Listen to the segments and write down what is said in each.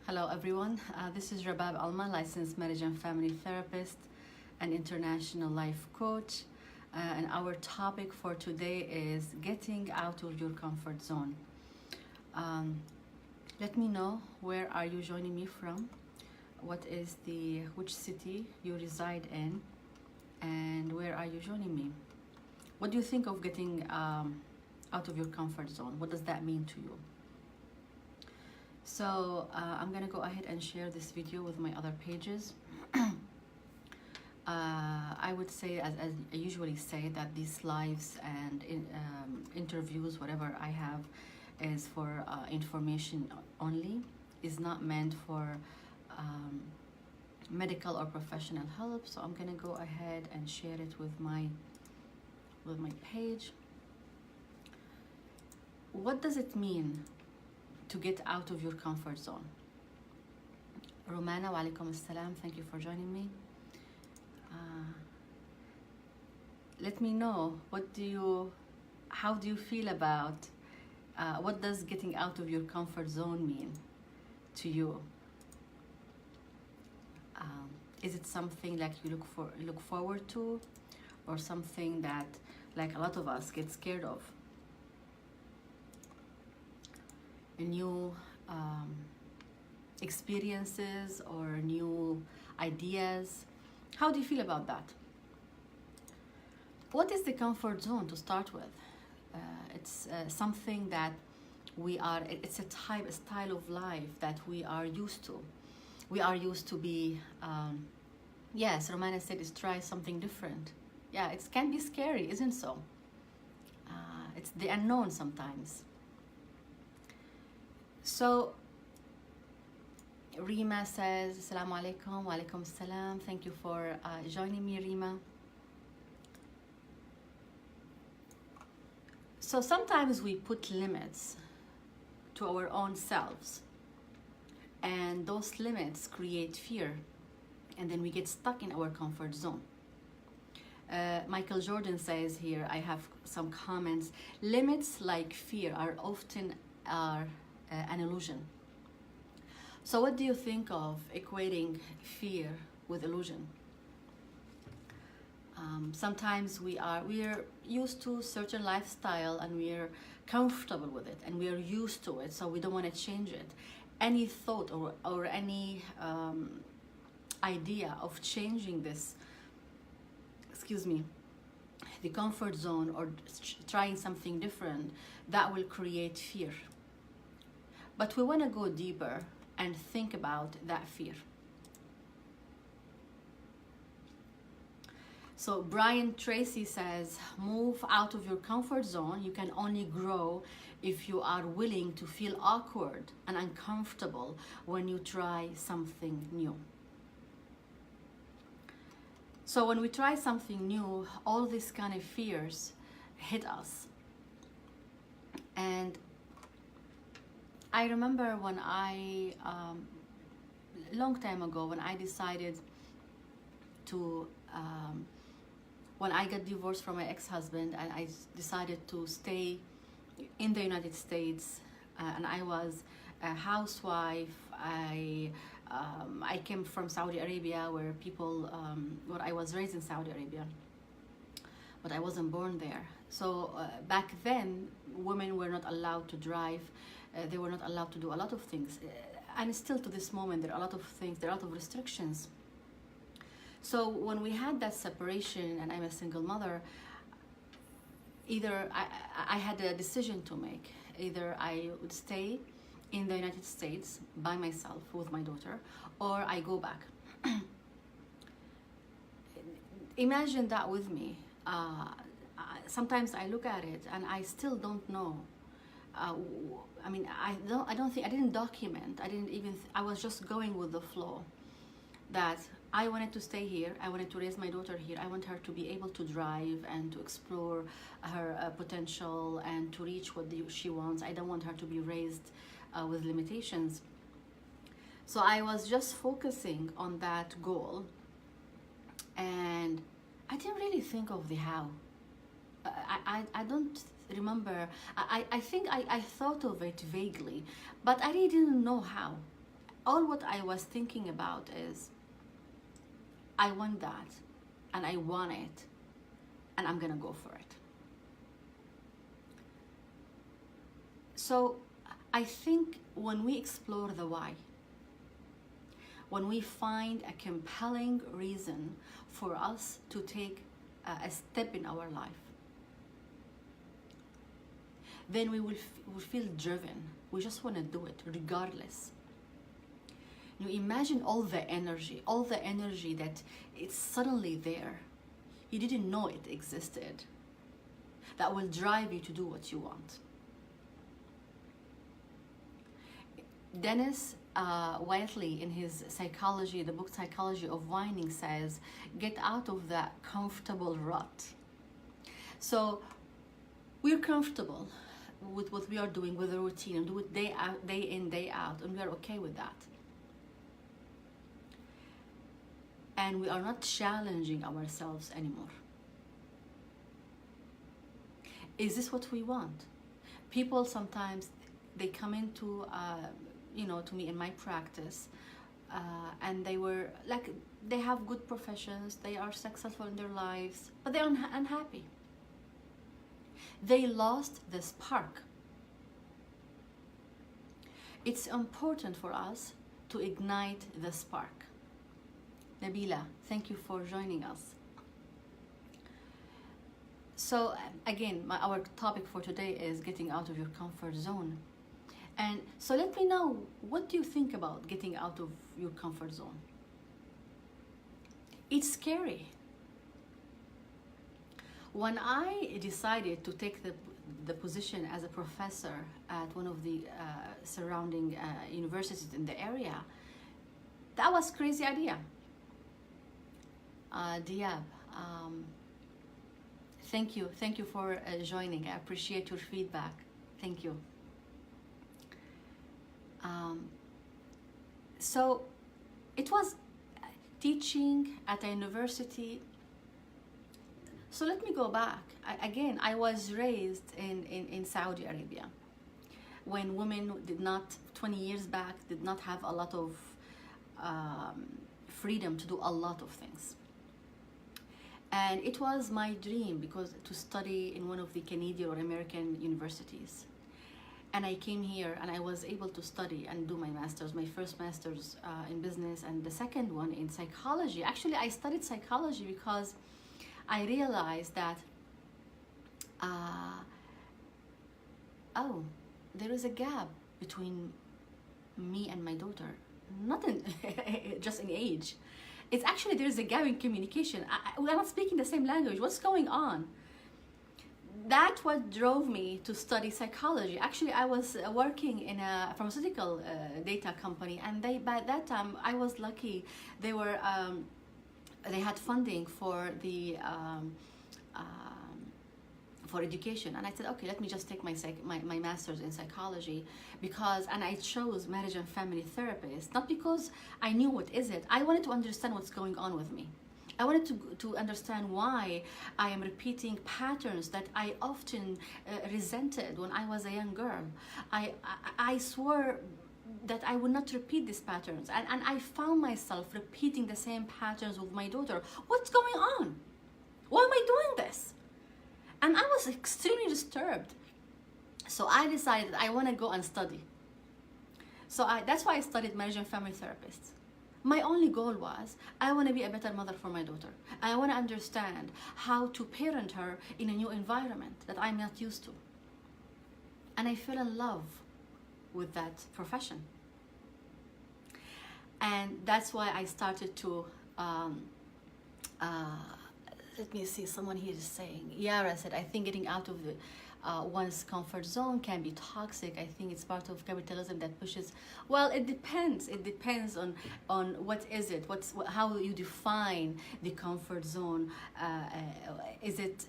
Hello everyone, this is Rabab Alma, licensed marriage and family therapist and international life coach. And our topic for today is getting out of your comfort zone. Um, Let me know, where are you joining me from? Which city you reside in, and where are you joining me? What do you think of getting out of your comfort zone? What does that mean to you? So I'm gonna go ahead and share this video with my other pages. I would say, as I usually say, that these lives and interviews, whatever I have, is for information only. Is not meant for medical or professional help. So I'm gonna go ahead and share it with my page. What does it mean to get out of your comfort zone? Romana, wa alaikum assalam, thank you for joining me. Let me know, how do you feel about, what does getting out of your comfort zone mean to you? Is it something like you look forward to, or something that, like a lot of us, get scared of? New experiences or new ideas. How do you feel about that? What is the comfort zone to start with? It's something that it's a style of life that we are used to. We are used to be, yes, Romana said, is try something different. Yeah, it can be scary, isn't so? It's the unknown sometimes. So Rima says, Assalamu alaikum, wa alaikum assalam. Thank you for joining me, Rima. So sometimes we put limits to our own selves, and those limits create fear, and then we get stuck in our comfort zone. Michael Jordan says here, I have some comments. Limits like fear are often an illusion. So what do you think of equating fear with illusion? Sometimes we are used to certain lifestyle, and we are comfortable with it, and we are used to it, so we don't want to change it. Any thought or any idea of changing this, the comfort zone, or trying something different, that will create fear. But we want to go deeper and think about that fear. So Brian Tracy says, move out of your comfort zone. You can only grow if you are willing to feel awkward and uncomfortable when you try something new. So when we try something new, all these kind of fears hit us. And I remember when long time ago, when I decided to, when I got divorced from my ex-husband, and I decided to stay in the United States, and I was a housewife. I came from Saudi Arabia, where I was raised in Saudi Arabia, but I wasn't born there. So back then, women were not allowed to drive. They were not allowed to do a lot of things. And still to this moment, there are a lot of things, there are a lot of restrictions. So when we had that separation, and I'm a single mother, either I had a decision to make. Either I would stay in the United States by myself with my daughter, or I go back. Imagine that with me. Sometimes I look at it and I still don't know. I mean, I didn't document. I was just going with the flow. That I wanted to stay here. I wanted to raise my daughter here. I want her to be able to drive and to explore her potential and to reach what she wants. I don't want her to be raised with limitations. So I was just focusing on that goal, and I didn't really think of the how. I don't remember. I think I thought of it vaguely, but I really didn't know how. all what I was thinking about is, I want that, and I want it, and I'm gonna go for it. So I think when we explore the why, when we find a compelling reason for us to take a step in our life, then we will feel driven. We just want to do it regardless. You imagine all the energy that it's suddenly there. You didn't know it existed. That will drive you to do what you want. Dennis Waitley, in his psychology, the book Psychology of Winning, says, get out of that comfortable rut. So we're comfortable with what we are doing, with the routine, and do it day in, day out, and we are okay with that. And we are not challenging ourselves anymore. Is this what we want? People sometimes, they come into to me in my practice, and they were like, they have good professions, they are successful in their lives, but they're unhappy. They lost the spark. It's important for us to ignite the spark. Nabila, thank you for joining us. So again, our topic for today is getting out of your comfort zone. And so let me know, what do you think about getting out of your comfort zone? It's scary. When I decided to take the position as a professor at one of the surrounding universities in the area, that was a crazy idea. Diab, thank you for joining. I appreciate your feedback. Thank you. So it was teaching at a university. So let me go back. I was raised in Saudi Arabia, when women did not, 20 years back, did not have a lot of freedom to do a lot of things. And it was my dream to study in one of the Canadian or American universities. And I came here and I was able to study and do my master's, my first master's in business, and the second one in psychology. Actually, I studied psychology because I realized that, there is a gap between me and my daughter. Not in just in age. It's actually, there's a gap in communication. We're not speaking the same language. What's going on? That's what drove me to study psychology. Actually, I was working in a pharmaceutical data company, and by that time I was lucky. They had funding for the for education, and I said, okay, let me just take my master's in psychology, and I chose marriage and family therapist, not because I knew what is it. I wanted to understand what's going on with me. I wanted to understand why I am repeating patterns that I often resented when I was a young girl. I swore that I would not repeat these patterns, and I found myself repeating the same patterns with my daughter. What's going on? Why am I doing this? And I was extremely disturbed. So I decided I want to go and study. So that's why I studied marriage and family therapist. My only goal was, I want to be a better mother for my daughter. I want to understand how to parent her in a new environment that I'm not used to. And I fell in love with that profession. And that's why I started to, let me see, someone here is saying, Yara said, I think getting out of one's comfort zone can be toxic. I think it's part of capitalism that pushes. Well, it depends. It depends on what is it. How you define the comfort zone. Is it?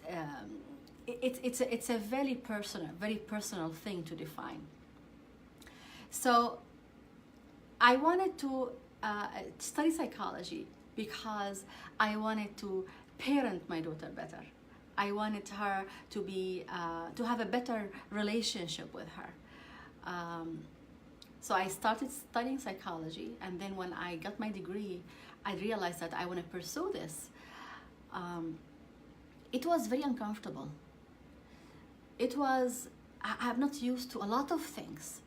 It's a very personal thing to define. So I wanted to study psychology because I wanted to parent my daughter better. I wanted her to be to have a better relationship with her. So I started studying psychology, and then when I got my degree, I realized that I want to pursue this. It was very uncomfortable. I'm not used to a lot of things.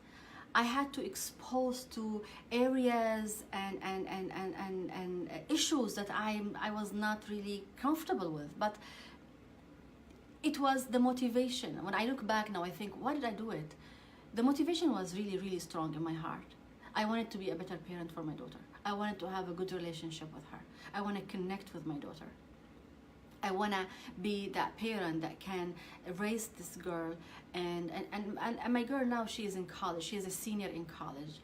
I had to expose to areas and issues that I was not really comfortable with. But it was the motivation. When I look back now, I think, why did I do it? The motivation was really, really strong in my heart. I wanted to be a better parent for my daughter. I wanted to have a good relationship with her. I want to connect with my daughter. I want to be that parent that can raise this girl. And my girl now, she is in college. She is a senior in college.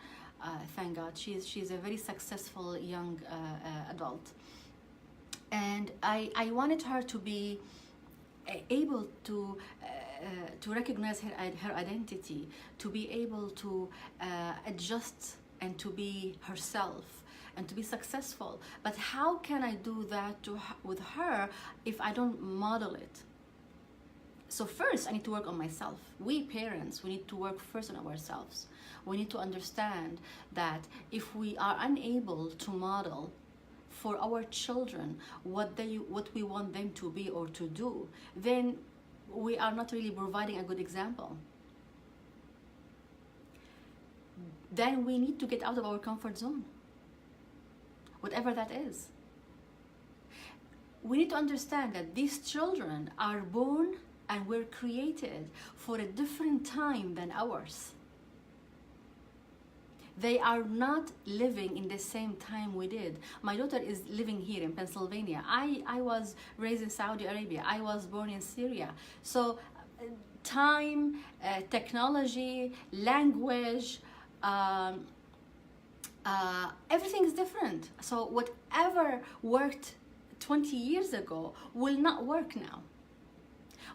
Thank God. She's a very successful young adult. And I wanted her to be able to recognize her identity, to be able to adjust and to be herself and to be successful. But how can I do that with her if I don't model it? So first, I need to work on myself. We parents, we need to work first on ourselves. We need to understand that if we are unable to model for our children what we want them to be or to do, then we are not really providing a good example. Then we need to get out of our comfort zone, whatever that is. We need to understand that these children are born and were created for a different time than ours. They are not living in the same time we did. My daughter is living here in Pennsylvania. I was raised in Saudi Arabia. I was born in Syria. So time, technology, language, everything is different. So whatever worked 20 years ago will not work now.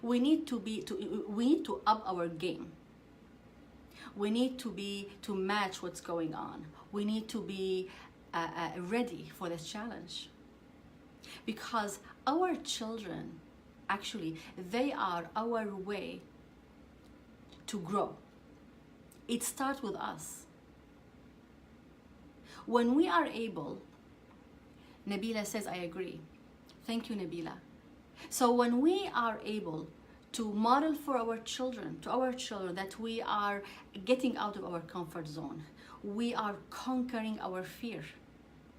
We need to up our game. We need to match what's going on. We need to be ready for this challenge. Because our children, actually, they are our way to grow. It starts with us. When we are able, Nabila says, I agree. Thank you, Nabila. So when we are able to model for our children, that we are getting out of our comfort zone, we are conquering our fear.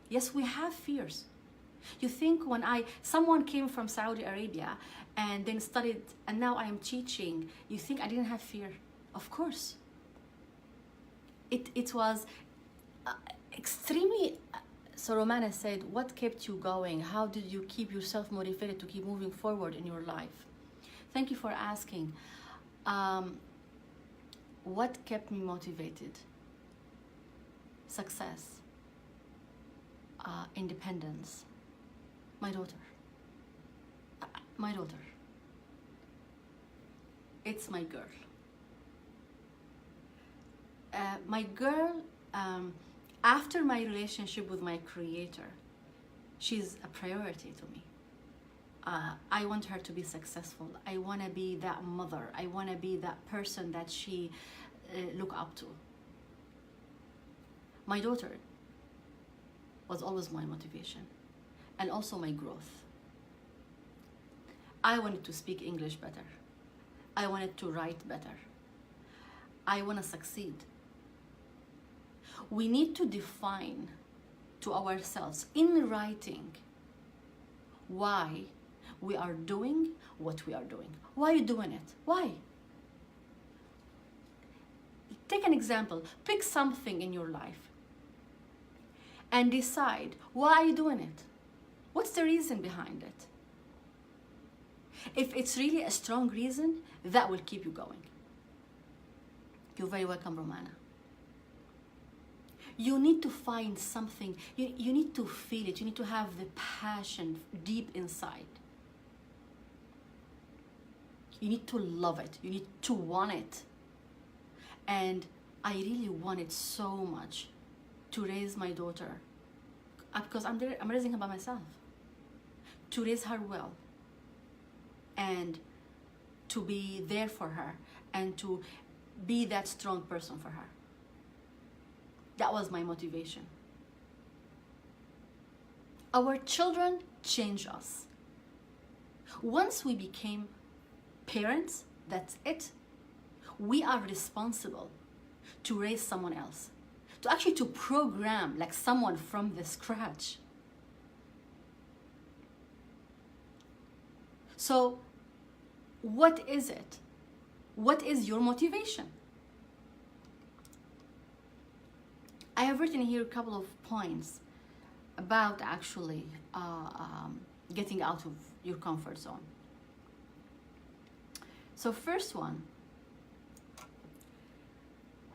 Yes, we have fears. You think when someone came from Saudi Arabia and then studied, and now I am teaching, you think I didn't have fear? Of course. It was extremely. So Romana said, what kept you going? How did you keep yourself motivated to keep moving forward in your life? Thank you for asking. What kept me motivated? Success, independence, my daughter. It's my girl. After my relationship with my Creator, she's a priority to me. I want her to be successful. I want to be that mother. I want to be that person that she look up to. My daughter was always my motivation and also my growth. I wanted to speak English better. I wanted to write better. I want to succeed. We need to define to ourselves in writing why we are doing what we are doing. Why are you doing it? Why? Take an example. Pick something in your life and decide why are you doing it? What's the reason behind it? If it's really a strong reason, that will keep you going. You're very welcome, Romana. You need to find something, you need to feel it, you need to have the passion deep inside. You need to love it, you need to want it. And I really wanted so much to raise my daughter, because I'm raising her by myself, to raise her well and to be there for her and to be that strong person for her. That was my motivation. Our children change us. Once we became parents, that's it. We are responsible to raise someone else, to program like someone from the scratch. So what is it? What is your motivation? I have written here a couple of points about actually getting out of your comfort zone. So first one,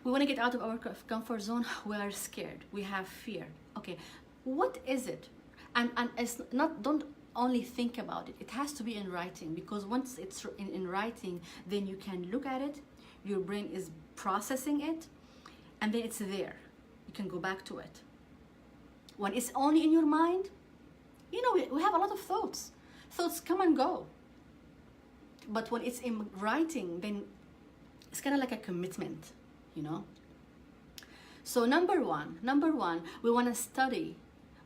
we want to get out of our comfort zone. We are scared. We have fear. Okay, what is it? And it's not, don't only think about it. It has to be in writing, because once it's in writing, then you can look at it. Your brain is processing it, and then it's there. You can go back to it. When it's only in your mind, you know, we have a lot of thoughts. Thoughts come and go. But when it's in writing, then it's kind of like a commitment, you know. So number one, we want to study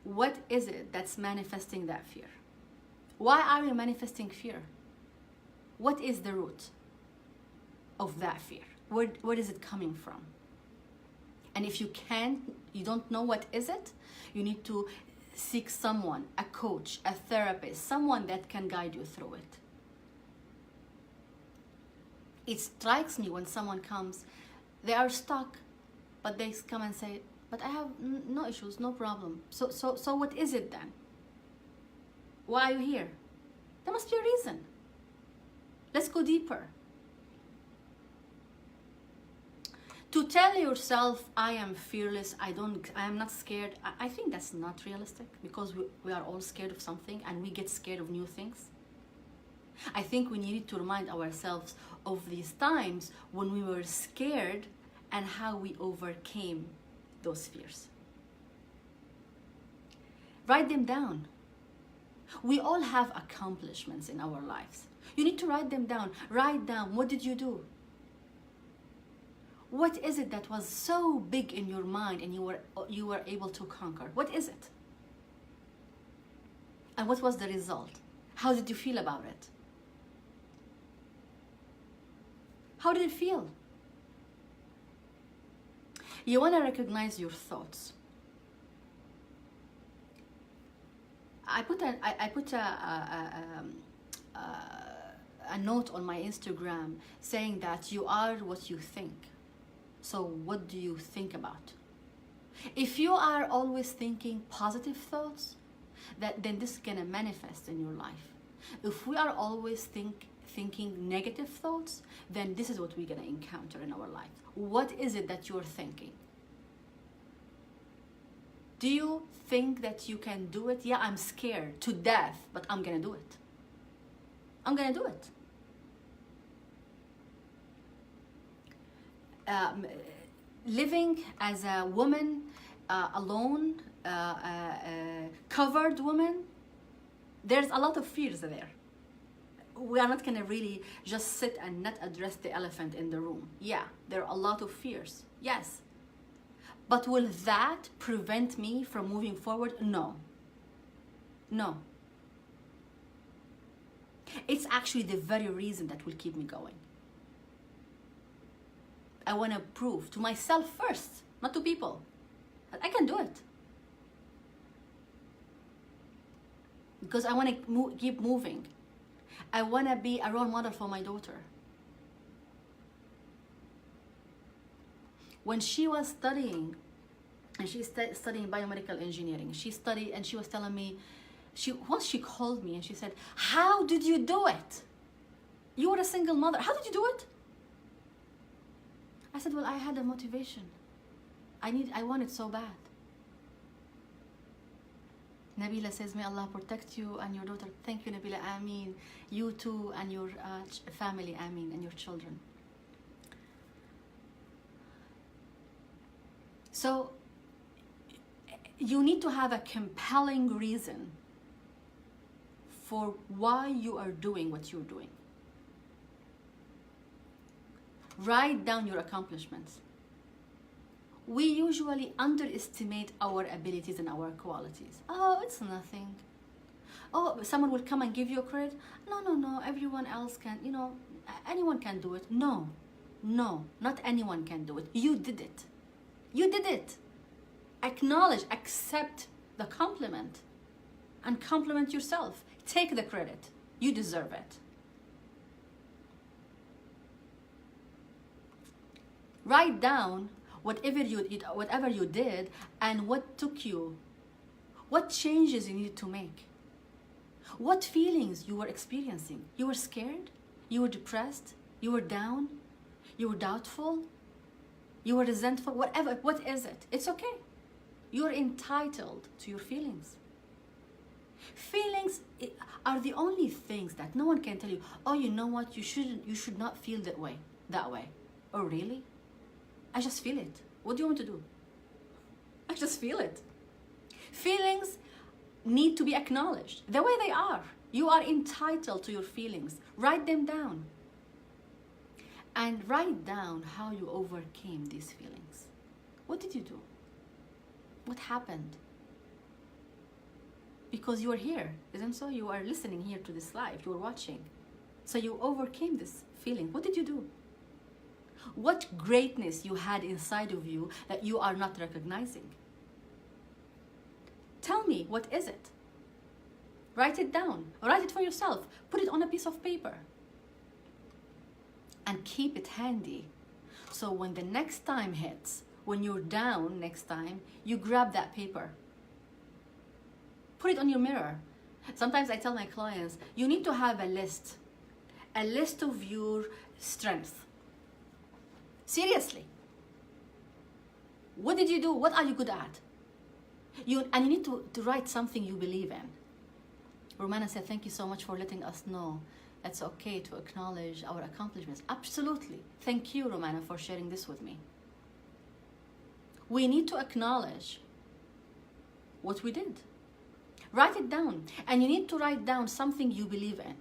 what is it that's manifesting that fear. Why are you manifesting fear? What is the root of that fear? Where is it coming from? And if you don't know what is it, you need to seek someone, a coach, a therapist, someone that can guide you through it. It strikes me when someone comes, they are stuck, but they come and say, but I have no issues, no problem. So what is it then? Why are you here? There must be a reason. Let's go deeper. To tell yourself, I am fearless, I am not scared, I think that's not realistic, because we are all scared of something, and we get scared of new things. I think we need to remind ourselves of these times when we were scared and how we overcame those fears. Write them down. We all have accomplishments in our lives. You need to write them down. Write down, what did you do? What is it that was so big in your mind and you were able to conquer? What is it? And what was the result? How did you feel about it? How did it feel? You want to recognize your thoughts. I put a note on my Instagram saying that you are what you think. So what do you think about? If you are always thinking positive thoughts, then this is gonna manifest in your life. If we are always thinking negative thoughts, then this is what we're gonna encounter in our life. What is it that you're thinking? Do you think that you can do it? Yeah, I'm scared to death, but I'm gonna do it. I'm gonna do it. Living as a woman, alone, covered woman, there's a lot of fears there. We are not gonna really just sit and not address the elephant in the room. Yeah, there are a lot of fears, yes. But will that prevent me from moving forward? No. No. It's actually the very reason that will keep me going. I want to prove to myself first, not to people, that I can do it. Because I want to keep moving. I want to be a role model for my daughter. When she was studying, and she's studying biomedical engineering, she studied, and she was telling me, once she called me and she said, how did you do it? You were a single mother. How did you do it? I said, well, I had a motivation. I want it so bad. Nabila says, may Allah protect you and your daughter. Thank you, Nabila. Ameen. You too, and your family. Ameen. And your children. So you need to have a compelling reason for why you are doing what you're doing. Write down your accomplishments. we usually underestimate our abilities and our qualities. Oh, it's nothing. Oh, someone will come and give you a credit. No, no, no, everyone else can, anyone can do it. No, no, not anyone can do it. You did it. You did it. Acknowledge, accept the compliment, and compliment yourself. Take the credit. You deserve it. Write down whatever you did and what took you, what changes you needed to make, what feelings you were experiencing. You were scared, you were depressed, you were down, you were doubtful, you were resentful, whatever. What is it? It's okay. You're entitled to your feelings. Feelings are the only things that no one can tell you, oh, you know what, you should not feel that way. Oh, really? I just feel it. What do you want to do? I just feel it. Feelings need to be acknowledged the way they are. You are entitled to your feelings. Write them down. And write down how you overcame these feelings. What did you do? What happened? Because you are here, isn't so? You are listening here to this live. You are watching. So you overcame this feeling. What did you do? What greatness you had inside of you that you are not recognizing? Tell me, what is it? Write it down. Write it for yourself. Put it on a piece of paper. And keep it handy. So when the next time hits, when you're down next time, you grab that paper. Put it on your mirror. Sometimes I tell my clients, you need to have a list of your strengths. Seriously. What did you do? What are you good at? You need to write something you believe in. Romana said, thank you so much for letting us know it's okay to acknowledge our accomplishments. Absolutely. Thank you, Romana, for sharing this with me. We need to acknowledge what we did. Write it down. And you need to write down something you believe in.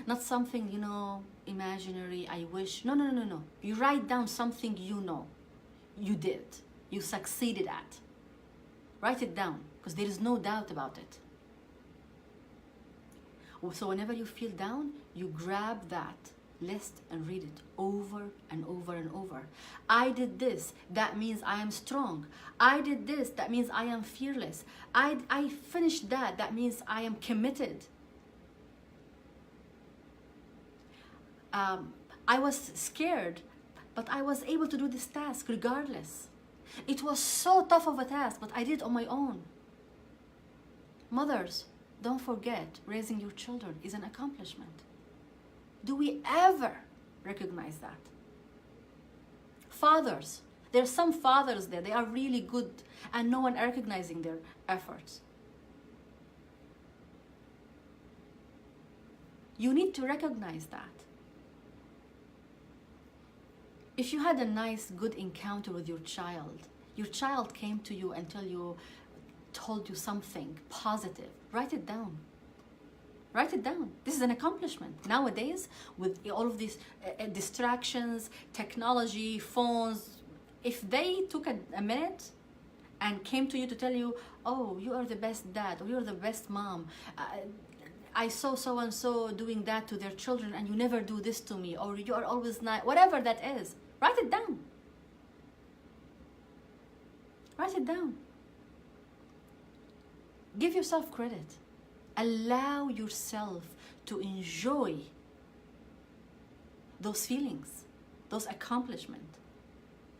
Not something, imaginary, I wish. No. You write down something you know. You did. You succeeded at. Write it down, because there is no doubt about it. So whenever you feel down, you grab that list and read it over and over and over. I did this, that means I am strong. I did this, that means I am fearless. I finished that, that means I am committed. I was scared, but I was able to do this task regardless. It was so tough of a task, but I did it on my own. Mothers, don't forget, raising your children is an accomplishment. Do we ever recognize that? Fathers, there are some fathers there, they are really good and no one recognizing their efforts. You need to recognize that. If you had a nice, good encounter with your child came to you and told you something positive, write it down. Write it down. This is an accomplishment. Nowadays, with all of these distractions, technology, phones, if they took a minute and came to you to tell you, oh, you are the best dad, or you're the best mom, I saw so-and-so doing that to their children and you never do this to me, or you are always nice, whatever that is, write it down. Write it down. Give yourself credit. Allow yourself to enjoy those feelings, those accomplishments.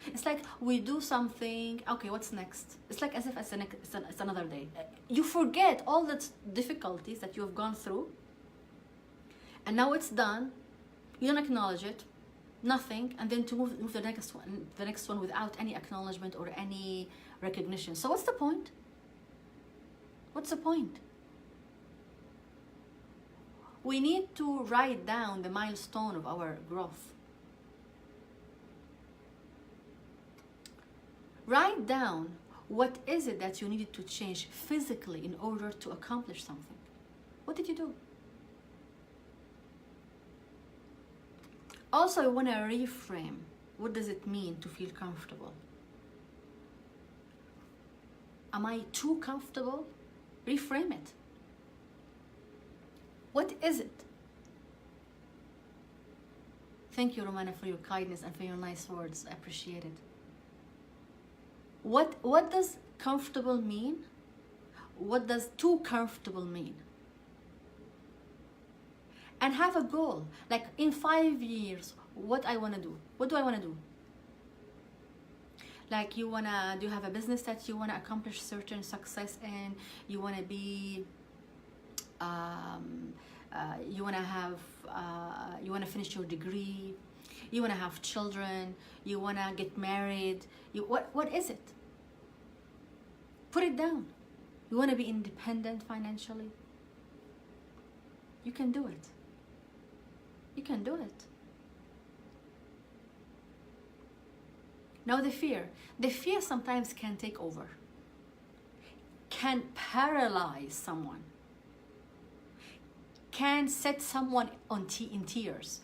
It's like we do something, okay, what's next? It's like as if it's another day. You forget all the difficulties that you have gone through, and now it's done. You don't acknowledge it, nothing, and then to move to the next one without any acknowledgement or any recognition. So what's the point? What's the point? We need to write down the milestone of our growth. Write down what is it that you needed to change physically in order to accomplish something. What did you do? Also, I want to reframe. What does it mean to feel comfortable? Am I too comfortable? Reframe it. What is it? Thank you, Romana, for your kindness and for your nice words. I appreciate it. What does comfortable mean? What does too comfortable mean? And have a goal. Like in 5 years, what I want to do. What do I want to do? Like do you have a business that you want to accomplish certain success in? You want to be, you want to finish your degree, you want to have children, you want to get married. What is it? Put it down. You want to be independent financially? You can do it. You can do it. Now the fear sometimes can take over, can paralyze someone, can set someone in tears.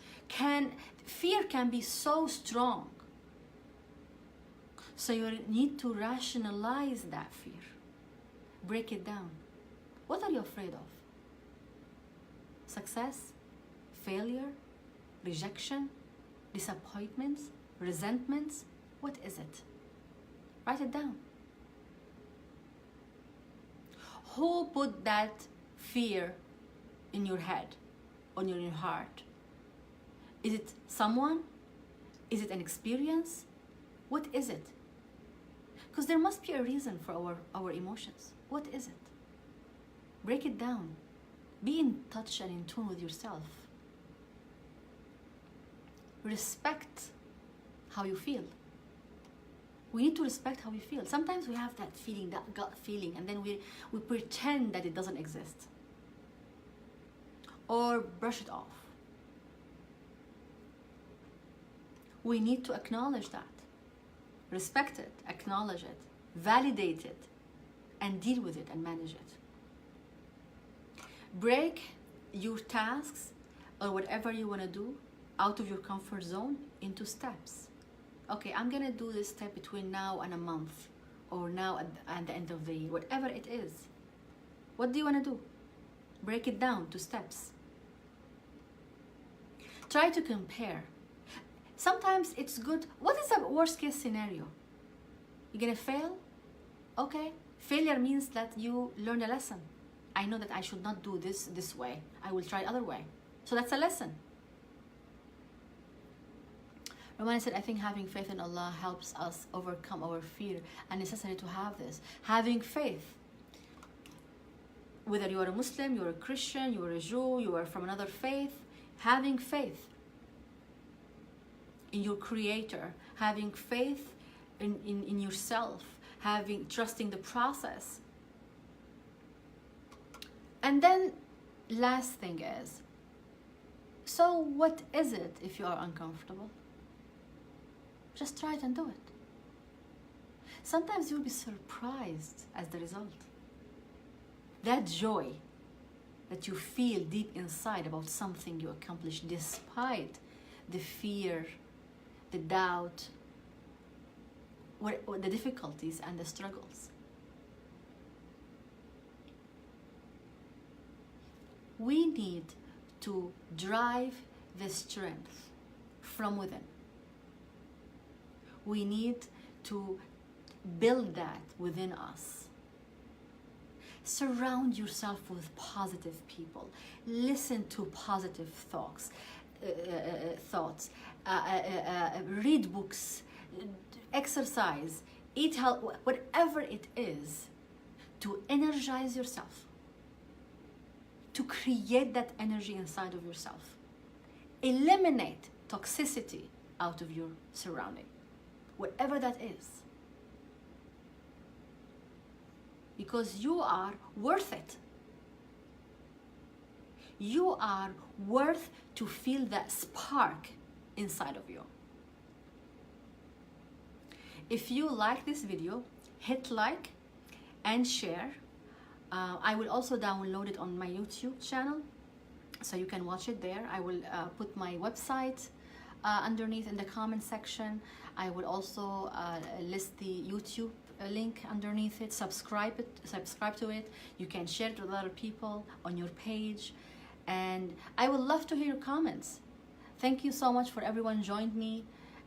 Fear can be so strong. So you need to rationalize that fear. Break it down. What are you afraid of? Success? Failure? Rejection? Disappointments? Resentments? What is it? Write it down. Who put that fear in your head, on your heart? Is it someone? Is it an experience? What is it? Because there must be a reason for our emotions. What is it? Break it down. Be in touch and in tune with yourself. Respect how you feel. We need to respect how we feel. Sometimes we have that feeling, that gut feeling, and then we pretend that it doesn't exist. Or brush it off. We need to acknowledge that. Respect it, acknowledge it, validate it, and deal with it and manage it. Break your tasks or whatever you want to do out of your comfort zone into steps. Okay, I'm gonna do this step between now and a month, or now and the end of the year, whatever it is. What do you want to do? Break it down to steps. Try to compare. Sometimes it's good. What is the worst case scenario? You're gonna fail? Okay. Failure means that you learned a lesson. I know that I should not do this way. I will try other way. So that's a lesson. Romana said, I think having faith in Allah helps us overcome our fear and necessity to have this. Having faith. Whether you are a Muslim, you are a Christian, you are a Jew, you are from another faith, having faith in your Creator, having faith in yourself, trusting the process. And then last thing is, so what is it if you are uncomfortable? Just try it and do it. Sometimes you'll be surprised as the result. That joy that you feel deep inside about something you accomplished despite the fear, the doubt, what the difficulties and the struggles. We need to drive the strength from within. We need to build that within us. Surround yourself with positive people. Listen to positive thoughts. Read books. Exercise. Eat health. Whatever it is, to energize yourself. To create that energy inside of yourself. Eliminate toxicity out of your surrounding. Whatever that is. Because you are worth it. You are worth to feel that spark inside of you. If you like this video, hit like and share. I will also download it on my YouTube channel, so you can watch it there. I will put my website, underneath in the comment section. I will also list the YouTube link underneath it. Subscribe to it. You can share it with other people on your page, and I would love to hear your comments. Thank you so much for everyone joined me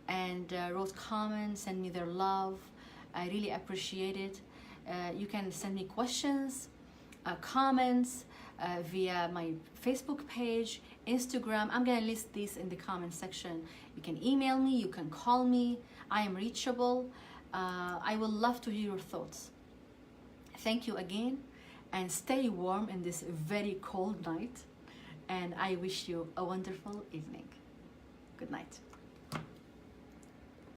and wrote comments, send me their love. I really appreciate it. You can send me questions, comments via my Facebook page, Instagram. I'm gonna list these in the comment section. You can email me, you can call me. I am reachable. I would love to hear your thoughts. Thank you again, and stay warm in this very cold night. And I wish you a wonderful evening. Good night.